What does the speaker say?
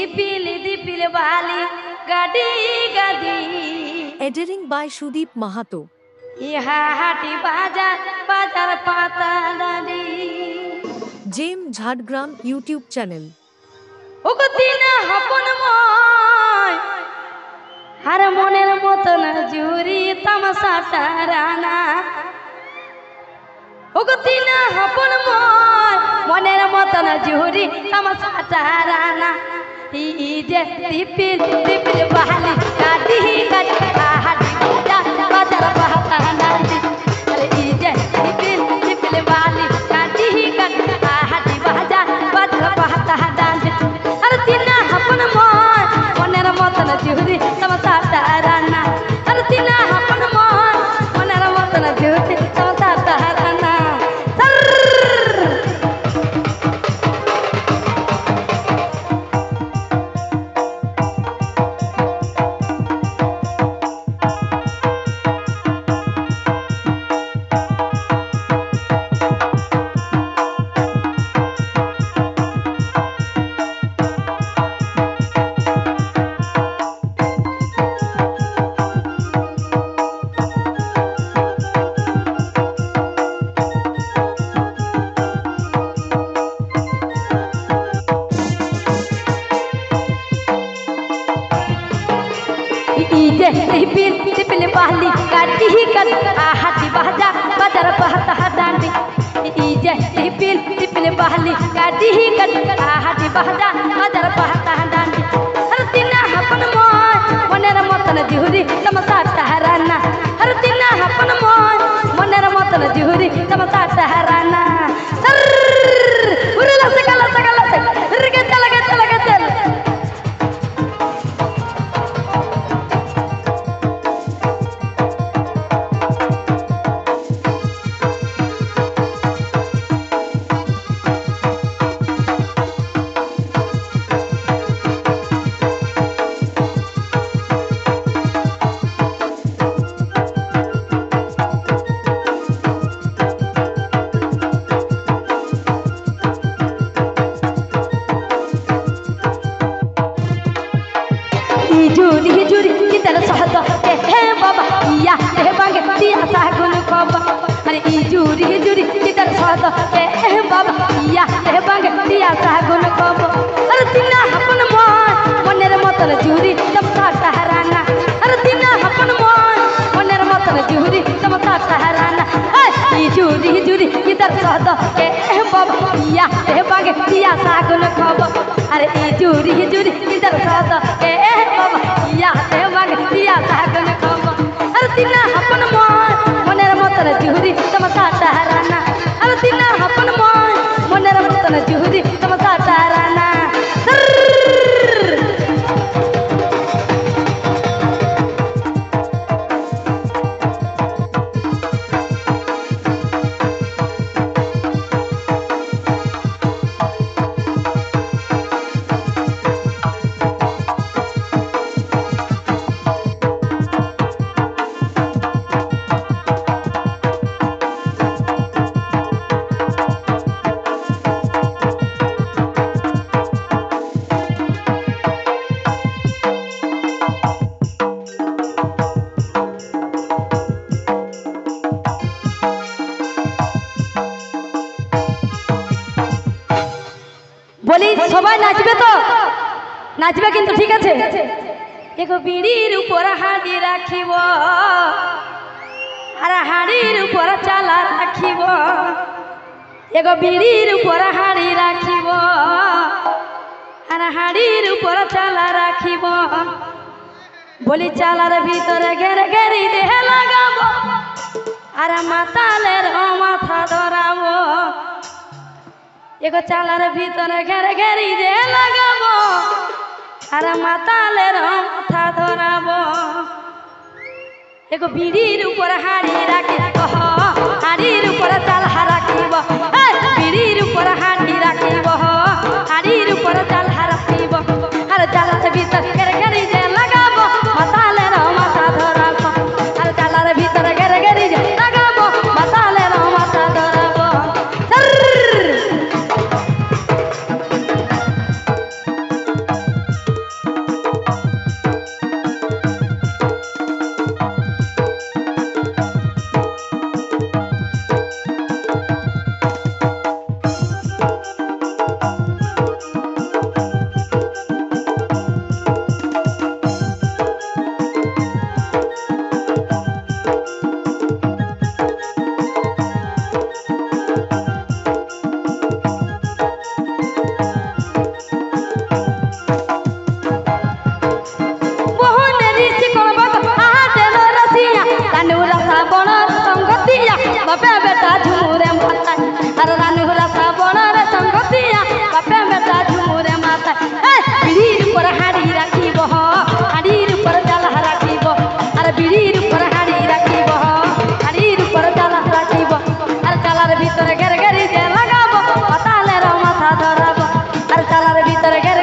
দিপিল বালি গাডি গাদি। Editing by Sudeep Mahato. ইহা হাটি বাজার বাজার পাতা দাদি। Jem Jhadgram YouTube channel. ওগতিন হপন ময় আর মনের মতন জুরি তামাশাটা রানা। ওগতিন হপন ময় মনের মতন জুরি তামাশাটা রানা। ই যে দিপিল বালি গাডি গাডি হাটি বাজার বাজার পাতা দাদি। আরে ই যে দিপিল বালি গাডি গাডি হাটি বাজার বাজার পাতা দাদি। আরে তিনা হপন ময় মনের মতন জুরি তামাশাটা রানা। আরে তিনা হপন ময় মনের মতন জুরি তামাশাটা রানা। ইজে দিপিল বালি গাডি গাডি হাটি বাজার বাজার পাতা দাদি। ইজে দিপিল বালি গাডি গাডি হাটি বাজার বাজার পাতা দাদি। আরে তিনা হপন ময় মনের মতন জুরি তামাশাটা রানা। আরে তিনা হপন ময় মনের মতন জুরি তামাশাটা রানা। উড়লা সকালা সকালা রিগে চলা গে চলা গে চল। জুরি জুরি কিতার সহদ হে বাবা ইয়া হে বাগে দিয়া সাগুন কবা। আরে ই জুরি জুরি কিতার সহদ হে বাবা ইয়া হে বাগে দিয়া সাগুন কবা। আরে তিনা হপন ময় মনের মতন জুরি তামাশাটা রানা। আরে তিনা হপন ময় মনের মতন জুরি তামাশাটা রানা। ই জুরি জুরি কিতার সহদ হে বাবা ইয়া হে বাগে দিয়া সাগুন কবা। আরে ই জুরি জুরি কিতার সহদ বাবা ইয়া হে বাগে দিয়া সাগুন কবা। আরে তিনা হপন ময় মনের মতন জুরি তামাশাটা রানা। আরে তিনা হপন ময় মনের মতন জুরি তামাশাটা রানা। বলি সবাই নাচবে তো? নাচবে কিন্তু, ঠিক আছে? এগো বিড়ির উপর হাঁড়ি রাখিব আর হাঁড়ির উপর চালা রাখিব। এগো বিড়ির উপর হাঁড়ি রাখিব আর হাঁড়ির উপর চালা রাখিব। বলি চালার ভিতরে ঘেরে ঘেরি দেহ লাগাবো আর মাতালের মাথা ধরাবো। এগো চালার ভিতরে ঘেরে ঘেরি দেহ লাগাবো আর মাতালের মাথা ধরাবো। এগো বিড়ির উপর হাঁড়ি রাখিব হাঁড়ির উপর চাল রাখিব। বিড়ির উপর হাঁড়ি রাখিব হাঁড়ির উপর চাল রাখিব আর চালার ভিতরে ঘেরে ঘেরি দেহ লাগাবো মাতালের মাথা ধরাবো। আর চালার ভিতরে ঘেরে ঘেরি দেহ লাগাবো মাতালের মাথা ধরাবো। আর রানুরা শ্রাবণের সঙ্গতিয়া বাপে বেটা ঝুমুরে মাথায় বিড়ির উপর হাড়ি রাখিব হাড়ির উপর জ্বালা রাখিব আর বিড়ির উপর হাড়ি রাখিব হাড়ির উপর জ্বালা রাখিব আর জ্বালার ভিতরে ঘের ঘেরি যে লাগাবো পাতালের মাথা ধরাবো আর জ্বালার ভিতরে ঘের